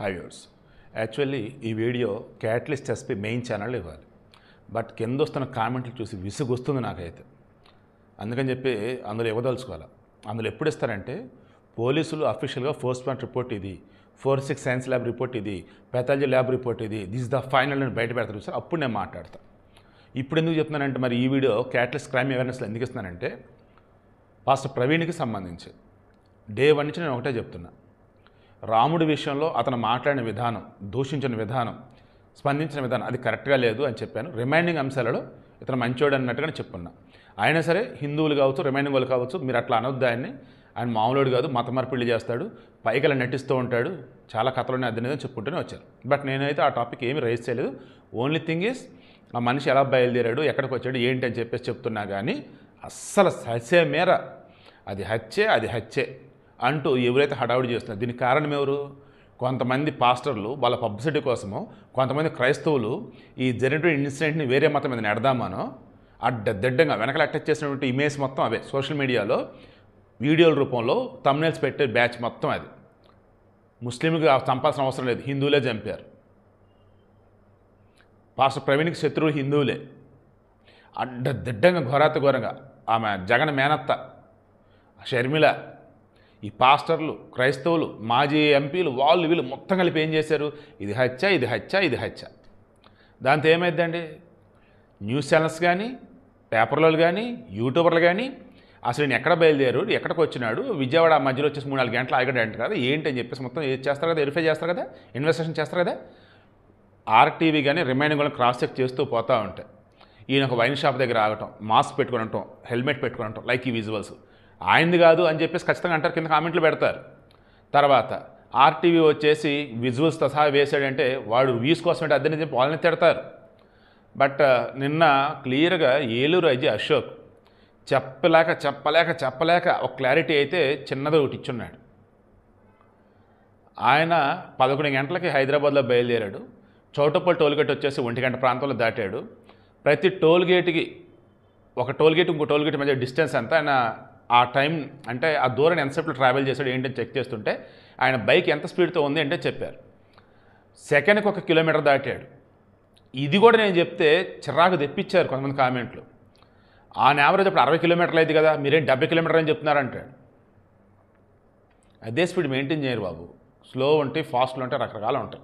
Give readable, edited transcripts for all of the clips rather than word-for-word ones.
Hi viewers. Actually ఈ video catalyst SP main channel ఇవ్వాలి, but కింద వస్తున్న కామెంట్లు చూసి విసుగొస్తుంది నాకైతే. అందుకని చెప్పి అందులో ఇవ్వదలుచుకోవాలి. అందులో ఎప్పుడు ఇస్తారంటే పోలీసులు అఫీషియల్గా ఫస్ట్ పాయింట్ రిపోర్ట్ ఇది, ఫోరెన్సిక్ సైన్స్ ల్యాబ్ రిపోర్ట్ ఇది, పెథాలజీ ల్యాబ్ రిపోర్ట్ ఇది, దిస్ ద ఫైనల్ అని బయట పెడతారు సార్. అప్పుడు నేను మాట్లాడతాను. ఇప్పుడు ఎందుకు చెప్తున్నానంటే మరి ఈ వీడియో క్యాటలిస్ట్ క్రైమ్ అవేర్నెస్లో ఎందుకు ఇస్తున్నానంటే పాస్టర్ ప్రవీణ్కి సంబంధించి డే 1 నుంచి నేను ఒకటే చెప్తున్నా. రాముడి విషయంలో అతను మాట్లాడిన విధానం, దూషించిన విధానం, స్పందించిన విధానం అది కరెక్ట్గా లేదు అని చెప్పాను. రిమైనింగ్ అంశాలలో ఇతను మంచోడు అన్నట్టుగానే చెప్పున్నా. అయినా సరే హిందువులు కావచ్చు, రిమైనింగ్ వాళ్ళు కావచ్చు, మీరు అట్లా అనొద్దు ఆయన్ని, ఆయన మామూలుడు కాదు, మత మార్పిడి చేస్తాడు, పైకి అలా నటిస్తూ ఉంటాడు, చాలా కథలోనే అద్దనేదని చెప్పుకుంటూనే వచ్చారు. బట్ నేనైతే ఆ టాపిక్ ఏమీ రైజ్ చేయలేదు. ఓన్లీ థింగ్ ఈజ్ ఆ మనిషి ఎలా బయలుదేరాడు, ఎక్కడికి వచ్చాడు, ఏంటి అని చెప్పేసి చెప్తున్నా. కానీ అస్సలు హత్య మేర అది హత్యే అంటూ ఎవరైతే హడావుడి చేస్తున్నారు, దీనికి కారణం ఎవరు? కొంతమంది పాస్టర్లు వాళ్ళ పబ్లిసిటీ కోసమో, కొంతమంది క్రైస్తవులు ఈ జరిగిన ఇన్సిడెంట్ని వేరే మతం మీద నెడదామానో అడ్డదిడ్డంగా వెనకాల అటాచ్ చేసినటువంటి ఇమేజ్ మొత్తం అవే సోషల్ మీడియాలో వీడియోల రూపంలో థంబ్నెయిల్స్ పెట్టే బ్యాచ్ మొత్తం అది. ముస్లింకి చంపాల్సిన అవసరం లేదు, హిందువులే చంపారు. పాస్టర్ ప్రవీణ్కి శత్రువులు హిందువులే. అడ్డదిడ్డంగా ఘోరంగా ఆమె జగన్ మేనత్త షర్మిల, ఈ పాస్టర్లు, క్రైస్తవులు, మాజీ ఎంపీలు, వాళ్ళు వీళ్ళు మొత్తం కలిపి ఏం చేశారు? ఇది హత్య. దాంతో ఏమైందండి? న్యూస్ ఛానల్స్ కానీ, పేపర్లు కానీ, యూట్యూబర్లు కానీ అసలు నేను ఎక్కడ బయలుదేరు, ఎక్కడికి వచ్చినాడు, విజయవాడ మధ్యలో వచ్చేసి 3-4 గంటలు ఆగడంట కదా, ఏంటి అని చెప్పేసి మొత్తం చేస్తారు కదా, వెరిఫై చేస్తారు కదా, ఇన్వెస్టిగేషన్ చేస్తారు కదా. ఆర్టీవీ కానీ రిమైనింగ్ వాళ్ళని క్రాస్ చెక్ చేస్తూ పోతూ ఉంటాయి. ఈయన ఒక వైన్ షాప్ దగ్గర ఆగటం, మాస్క్ పెట్టుకుని ఉంటాం, హెల్మెట్ పెట్టుకుని ఉంటాం, లైక్ ఈ విజువల్స్ ఆయనది కాదు అని చెప్పేసి ఖచ్చితంగా అంటారు, కింద కామెంట్లు పెడతారు. తర్వాత ఆర్టీవీ వచ్చేసి విజువల్స్తో సహా వేసాడంటే వాడు వ్యూస్ కోసం అంటే అద్దెని చెప్పి వాళ్ళని తిడతారు. బట్ నిన్న క్లియర్గా ఏలూరు ఐజీ అశోక్ చెప్పలేక ఒక క్లారిటీ అయితే చిన్నది ఒకటి ఇచ్చున్నాడు. ఆయన 11 గంటలకి హైదరాబాద్లో బయలుదేరాడు. చౌటప్పల్ టోల్గేట్ వచ్చేసి 1 గంట ప్రాంతంలో దాటాడు. ప్రతి టోల్గేట్కి ఒక టోల్గేట్ ఇంకో టోల్గేట్ మధ్య డిస్టెన్స్ ఎంత, ఆయన ఆ టైం అంటే ఆ దూరం ఎంతసేపు ట్రావెల్ చేశాడు ఏంటని చెక్ చేస్తుంటే ఆయన బైక్ ఎంత స్పీడ్తో ఉంది అంటే చెప్పారు. సెకండ్కి 1 కిలోమీటర్ దాటాడు. ఇది కూడా నేను చెప్తే చిరాకు తెప్పించారు కొంతమంది కామెంట్లు. ఆన్ యావరేజ్ అప్పుడు 60 కిలోమీటర్లు అయింది కదా, మీరేం 70 కిలోమీటర్ అని చెప్తున్నారంటాడు. అదే స్పీడ్ మెయింటైన్ చేయరు బాబు. స్లో ఉంటాయి, ఫాస్ట్లో ఉంటాయి, రకరకాలు ఉంటాయి.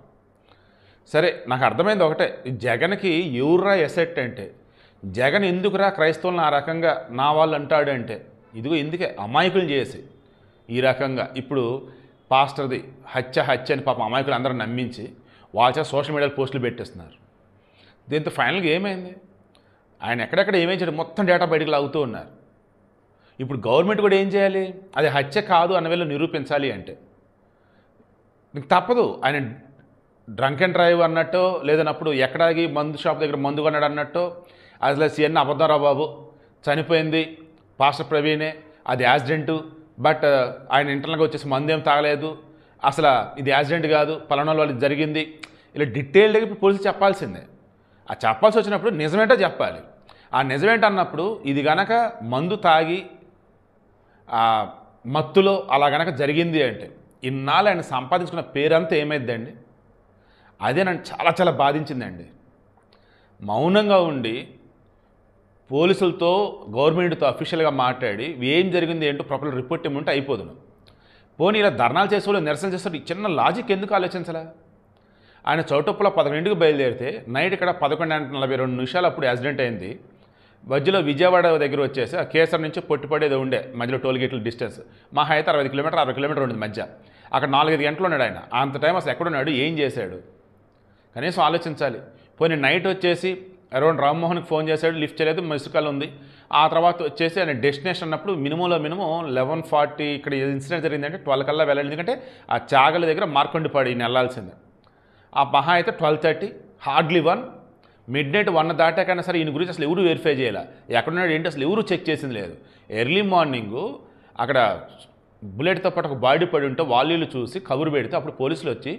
సరే, నాకు అర్థమైంది ఒకటే, జగన్కి ఎవర్రా ఎసెట్ అంటే, జగన్ ఎందుకురా క్రైస్తవులను ఆ రకంగా నా వాళ్ళు అంటాడు అంటే, ఇదిగో ఇందుకే అమాయకులు చేసి ఈ రకంగా ఇప్పుడు పాస్టర్ది హత్య అని పాపం అమాయకులు అందరూ నమ్మించి వాళ్ళ సోషల్ మీడియాలో పోస్టులు పెట్టేస్తున్నారు. దీంతో ఫైనల్గా ఏమైంది? ఆయన ఎక్కడెక్కడ ఏమేం చేయడం మొత్తం డేటా బయటకు లాగుతూ ఉన్నారు. ఇప్పుడు గవర్నమెంట్ కూడా ఏం చేయాలి? అది హత్య కాదు అన్న వేళ నిరూపించాలి అంటే తప్పదు. ఆయన డ్రంక్ అండ్ డ్రైవ్ అన్నట్టు, లేదన్నప్పుడు ఎక్కడాగి మందు షాప్ దగ్గర మందు కొన్నాడు అన్నట్టు, అసలు సీఎన్ అబద్ధారా బాబు, చనిపోయింది పాస్టర్ ప్రవీణే, అది యాక్సిడెంటు, బట్ ఆయన ఇంటర్నల్గా వచ్చేసి మందు ఏం తాగలేదు, అసలు ఇది యాక్సిడెంట్ కాదు, పలానా వాళ్ళు జరిగింది, ఇలా డీటెయిల్డ్గా ఇప్పుడు పోలీసులు చెప్పాల్సిందే. ఆ చెప్పాల్సి వచ్చినప్పుడు నిజమేంటో చెప్పాలి. ఆ నిజమేంటన్నప్పుడు ఇది గనక మందు తాగి మత్తులో అలా గనక జరిగింది అంటే ఇన్నాళ్ళు ఆయన సంపాదించుకున్న పేరంతా ఏమైందండి? అదే నన్ను చాలా బాధించిందండి. మౌనంగా ఉండి పోలీసులతో, గవర్నమెంట్తో అఫీషియల్గా మాట్లాడి ఏం జరిగింది ఏంటో ప్రాపర్ రిపోర్ట్ ఇమ్మంటే అయిపోదును. పోనీ ఇలా ధర్నాలు చేసేవాళ్ళు, నిరసన చేసేవాళ్ళు చిన్న లాజిక్ ఎందుకు ఆలోచించలే? ఆయన చౌటప్పులో 11కి బయలుదేరితే నైట్ ఇక్కడ 11:42 అప్పుడు యాక్సిడెంట్ అయింది. మధ్యలో విజయవాడ దగ్గర వచ్చేసి ఆ కేసర్ నుంచి పొట్టిపడేది ఉండే మధ్యలో టోల్గేట్ల డిస్టెన్స్ మహా అయితే 60 కిలోమీటర్ ఉండేది మధ్య. అక్కడ 4-5 గంటలు ఉన్నాడు ఆయన. అంత టైం అసలు ఎక్కడున్నాడు, ఏం చేశాడు? కనీసం ఆలోచించాలి. పోనీ నైట్ వచ్చేసి అరౌండ్ రామ్మోహన్కి ఫోన్ చేశాడు, లిఫ్ట్ చేయలేదు, మిస్డ్ కాల్ ఉంది. ఆ తర్వాత వచ్చేసి ఆయన డెస్టినేషన్ అన్నప్పుడు మినిమం 11:40 ఇక్కడ ఇన్సిడెంట్ జరిగిందంటే 12 కల్లా వెళ్ళాలి. ఎందుకంటే ఆ చాగల దగ్గర మార్కొండిపాడు ఈయన వెళ్ళాల్సిందే. ఆ మహా అయితే 12:30, హార్డ్లీ 1, మిడ్ నైట్ 1 దాటాకైనా సరే ఈయన గురించి అసలు ఎవరు వెరిఫై చేయాలి, ఎక్కడున్నాడు ఏంటి అసలు ఎవరు చెక్ చేసింది లేదు. ఎర్లీ మార్నింగు అక్కడ బుల్లెట్తో పాటు ఒక బాడీ పడి ఉంటే వాళ్ళు చూసి కబురు పెడితే అప్పుడు పోలీసులు వచ్చి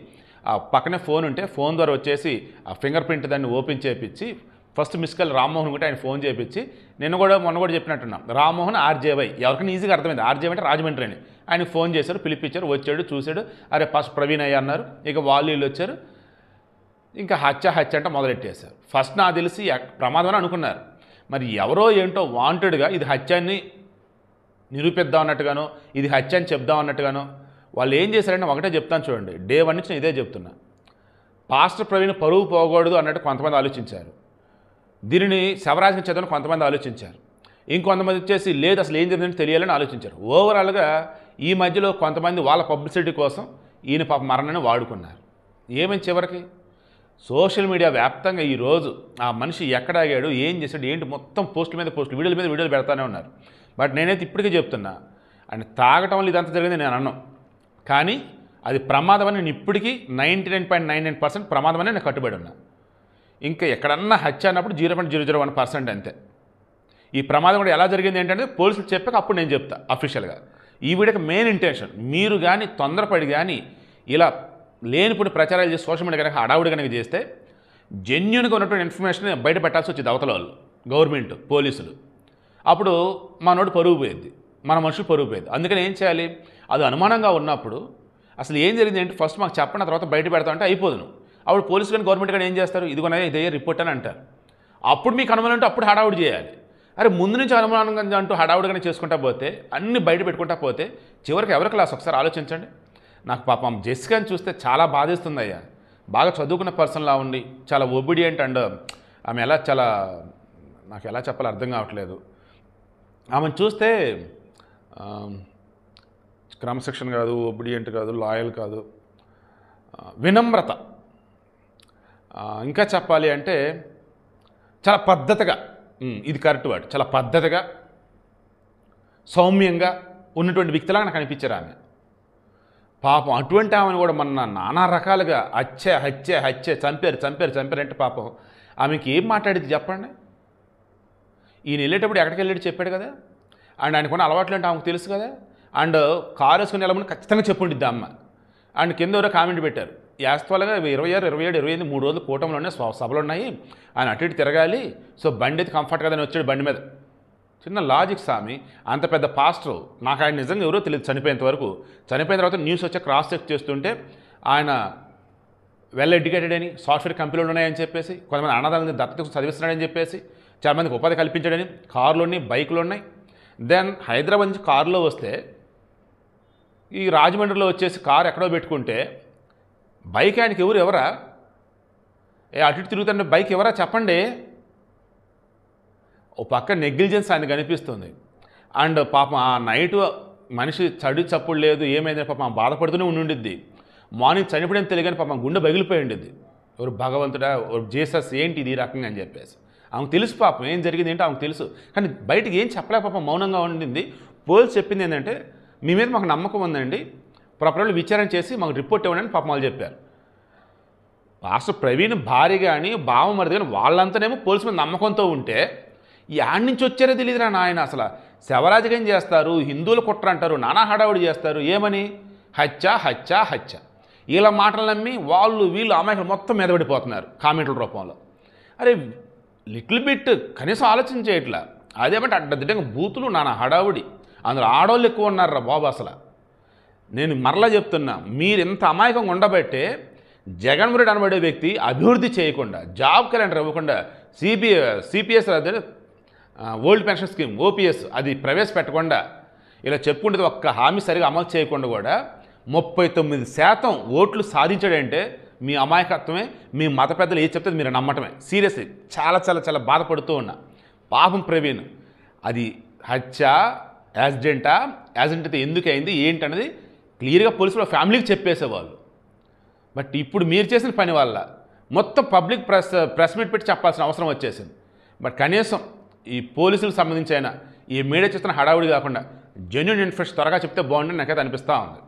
ఆ పక్కనే ఫోన్ ఉంటే ఫోన్ ద్వారా వచ్చేసి ఆ ఫింగర్ ప్రింట్ దాన్ని ఓపెన్ చేయించి ఫస్ట్ మిస్ కాల్ రామ్మోహన్ కూడా ఆయన ఫోన్ చేయించి మొన్న కూడా చెప్పినట్టున్నాం, రామ్మోహన్ ఆర్జేవై ఎవరికైనా ఈజీగా అర్థమైంది. ఆర్జేవై అంటే రాజమండ్రి అని ఆయన ఫోన్ చేశారు, పిలిపించారు, వచ్చాడు, చూశాడు. అరే ఫస్ట్ ప్రవీణ్ అయ్య అన్నారు. ఇక వాళ్ళు వీళ్ళు వచ్చారు. ఇంకా హత్య అంటే మొదలెట్టేశారు. ఫస్ట్ నాకు తెలిసి ప్రమాదం అని అనుకున్నారు. మరి ఎవరో ఏంటో వాంటెడ్గా ఇది హత్యాన్ని నిరూపిద్దాం అన్నట్టుగానో, ఇది హత్య అని చెప్దాం అన్నట్టుగానో వాళ్ళు ఏం చేశారంటే ఒకటే చెప్తాను చూడండి. డే 1 నుంచి నేను ఇదే చెప్తున్నా. పాస్టర్ ప్రవీణ్ పరువు పోకూడదు అన్నట్టు కొంతమంది ఆలోచించారు. దీనిని శవరాజుని చదవని కొంతమంది ఆలోచించారు. ఇంకొంతమంది వచ్చేసి లేదు అసలు ఏం జరిగిందని తెలియాలని ఆలోచించారు. ఓవరాల్గా ఈ మధ్యలో కొంతమంది వాళ్ళ పబ్లిసిటీ కోసం ఈయన పాప మరణాన్ని వాడుకున్నారు. ఏమైంది చివరికి సోషల్ మీడియా వ్యాప్తంగా ఈరోజు ఆ మనిషి ఎక్కడ ఆగాడు, ఏం చేశాడు, ఏంటి మొత్తం పోస్టుల మీద పోస్టులు, వీడియోల మీద వీడియోలు పెడతానే ఉన్నారు. బట్ నేనైతే ఇప్పటికీ చెప్తున్నా, ఆయన తాగటం వల్ల ఇదంతా జరిగింది నేను అన్నాను. కానీ అది ప్రమాదం అని నేను ఇప్పటికీ 99.99% ప్రమాదం అని నేను కట్టుబడి ఉన్నా. ఇంకా ఎక్కడన్నా హత్య అన్నప్పుడు 0.001% అంతే. ఈ ప్రమాదం కూడా ఎలా జరిగింది ఏంటంటే పోలీసులు చెప్పాక అప్పుడు నేను చెప్తా అఫీషియల్గా. ఈ వీడియోకి మెయిన్ ఇంటెన్షన్ మీరు కానీ తొందరపడి కానీ ఇలా లేనిపోయిన ప్రచారాలు చేసి సోషల్ మీడియా కనుక హడావుడి కనుక చేస్తే జెన్యున్గా ఉన్నటువంటి ఇన్ఫర్మేషన్ బయట పెట్టాల్సి వచ్చింది అవతల వాళ్ళు, గవర్నమెంట్, పోలీసులు. అప్పుడు మనోడు పరుగు పోయింది, మన మనుషులు పరుగు పోయింది. అందుకని ఏం చేయాలి, అది అనుమానంగా ఉన్నప్పుడు అసలు ఏం జరిగింది ఏంటి ఫస్ట్ మాకు చెప్పండి, తర్వాత బయట పెడతా అంటే అయిపోదును. అప్పుడు పోలీసులు కానీ గవర్నమెంట్ కానీ ఏం చేస్తారు, ఇదిగోనే ఇదే రిపోర్ట్ అని అంటారు. అప్పుడు మీకు అనుమానం అంటే అప్పుడు హడావుడి చేయాలి. అరే ముందు నుంచి అనుమానంగా అంటూ హడావుడిగానే చేసుకుంటా పోతే, అన్ని బయట పెట్టుకుంటా పోతే చివరికి ఎవరికి లాస్ ఒకసారి ఆలోచించండి. నాకు పాపం జెసికాని చూస్తే చాలా బాధేస్తుంది అయ్యా. బాగా చదువుకున్న పర్సన్లా ఉండి చాలా ఒబీడియంట్ అండ్ ఆమె నాకు ఎలా చెప్పాలో అర్థం కావట్లేదు. ఆమెను చూస్తే క్రమశిక్షణ కాదు, ఒబీడియంట్ కాదు, లాయల్ కాదు, వినమ్రత, ఇంకా చెప్పాలి అంటే చాలా పద్ధతిగా, ఇది కరెక్ట్ వర్డ్, చాలా పద్ధతిగా సౌమ్యంగా ఉన్నటువంటి వ్యక్తిలాగా నాకు అనిపించారు ఆమె. పాపం అటువంటి ఆమెను కూడా మొన్న నానా రకాలుగా హత్య చంపారు అంటే పాపం ఆమెకి ఏం మాట్లాడేది చెప్పండి. ఈయన వెళ్ళేటప్పుడు ఎక్కడికి వెళ్ళాడు చెప్పాడు కదా, అండ్ ఆయనకున్న అలవాట్లు అంటే ఆమెకు తెలుసు కదా, అండ్ కారు వేసుకుని వెళ్ళమని ఖచ్చితంగా చెప్పుండిద్ది అమ్మ. అండ్ కింద ఎవరో కామెంట్ పెట్టారు, యాస్తవాలుగా 26, 27, 28 3 రోజులు కూటమిలోనే సభలు ఉన్నాయి, ఆయన అటు ఇటు తిరగాలి, సో బండి అయితే కంఫర్ట్ కదని వచ్చాడు బండి మీద. చిన్న లాజిక్ స్వామి, అంత పెద్ద పాస్టర్, నాకు ఆయన నిజంగా ఎవరో తెలియదు చనిపోయేంత వరకు. చనిపోయిన తర్వాత న్యూస్ వచ్చి క్రాస్ చెక్ చేస్తుంటే ఆయన వెల్ ఎడ్యుకేటెడ్ అని, సాఫ్ట్వేర్ కంపెనీలు ఉన్నాయని చెప్పేసి, కొంతమంది అనాథాలను దత్తత చదివిస్తున్నాడని చెప్పేసి, చాలామందికి ఉపాధి కల్పించాడని, కార్లు ఉన్నాయి, బైకులు ఉన్నాయి. దెన్ హైదరాబాద్ నుంచి కారులో వస్తే ఈ రాజమండ్రిలో వచ్చేసి కారు ఎక్కడో పెట్టుకుంటే బైక్ ఆయనకి ఎవరా అటు ఇటు తిరుగుతుంటే బైక్ ఎవరా చెప్పండి. ఓ పక్క నెగ్లిజెన్స్ ఆయన కనిపిస్తుంది. అండ్ పాపం ఆ నైట్ మనిషి చప్పుడు లేదు, ఏమైంది పాపం బాధపడుతూనే ఉండిద్ది. మార్నింగ్ చనిపోయిన తెలియని పాపం గుండె పగిలిపోయి ఉండిద్ది. ఎవరు భగవంతుడా, ఎవరు జీసస్, ఏంటి ఇది రకంగా అని చెప్పేసి ఆమెకు తెలుసు పాపం ఏం జరిగింది ఏంటో ఆమెకు తెలుసు. కానీ బయటికి ఏం చెప్పలేక పాపం మౌనంగా ఉండింది. పోలీసు చెప్పింది ఏంటంటే మీ మీద మాకు నమ్మకం ఉందండి, ప్రాపర్గా విచారణ చేసి మాకు రిపోర్ట్ ఇవ్వండి పాపం వాళ్ళు చెప్పారు. పాస్టర్ ప్రవీణ్ భార్య కానీ బావమరిది కానీ వాళ్ళంతానేమో పోలీసు మీద నమ్మకంతో ఉంటే యాడ్ నుంచి వచ్చారో తెలియదురా నాయన. అసలు శవరాజకం చేస్తారు, హిందువులు కుట్ర అంటారు, నానా హడావుడి చేస్తారు, ఏమని హత్య. ఇలా మాటలు నమ్మి వాళ్ళు వీళ్ళు అమాయకులు మొత్తం మీద పడిపోతున్నారు కామెంట్ల రూపంలో. అరే లిటిల్ బిట్ కనీసం ఆలోచన చేయట్లా. అదేమంటే అడ్డదిడ్డంగా బూతులు, నానా హడావుడి, అందులో ఆడవాళ్ళు ఎక్కువ ఉన్నారా బాబు. అసలు నేను మరలా చెప్తున్నా, మీరు ఇంత అమాయకంగా ఉండబట్టే జగన్మోహన్ రెడ్డి అనబడే వ్యక్తి అభివృద్ధి చేయకుండా, జాబ్ క్యాలెండర్ ఇవ్వకుండా, సిపిఎస్ అదే ఓల్డ్ పెన్షన్ స్కీమ్ ఓపీఎస్ అది ప్రవేశపెట్టకుండా, ఇలా చెప్పుకుంటే ఒక్క హామీ సరిగా అమలు చేయకుండా కూడా 39% ఓట్లు సాధించాడంటే మీ అమాయకత్వమే. మీ మత పెద్దలు ఏది చెప్తే మీరు నమ్మటమే. సీరియస్లీ చాలా బాధపడుతూ ఉన్నా. పాపం ప్రవీణ్ అది హత్య, యాక్సిడెంట్ అయితే ఎందుకు అయింది ఏంటి అనేది క్లియర్గా పోలీసులు ఫ్యామిలీకి చెప్పేసేవాళ్ళు. బట్ ఇప్పుడు మీరు చేసిన పని వల్ల మొత్తం పబ్లిక్ ప్రెస్ మీట్ పెట్టి చెప్పాల్సిన అవసరం వచ్చేసింది. బట్ కనీసం ఈ పోలీసులకు సంబంధించి అయినా ఈ మీడియా చేస్తున్న హడావుడి కాకుండా జెన్యూన్ ఇన్ఫర్మేషన్ త్వరగా చెప్తే బాగుంటుంది నాకైతే అనిపిస్తూ ఉంది.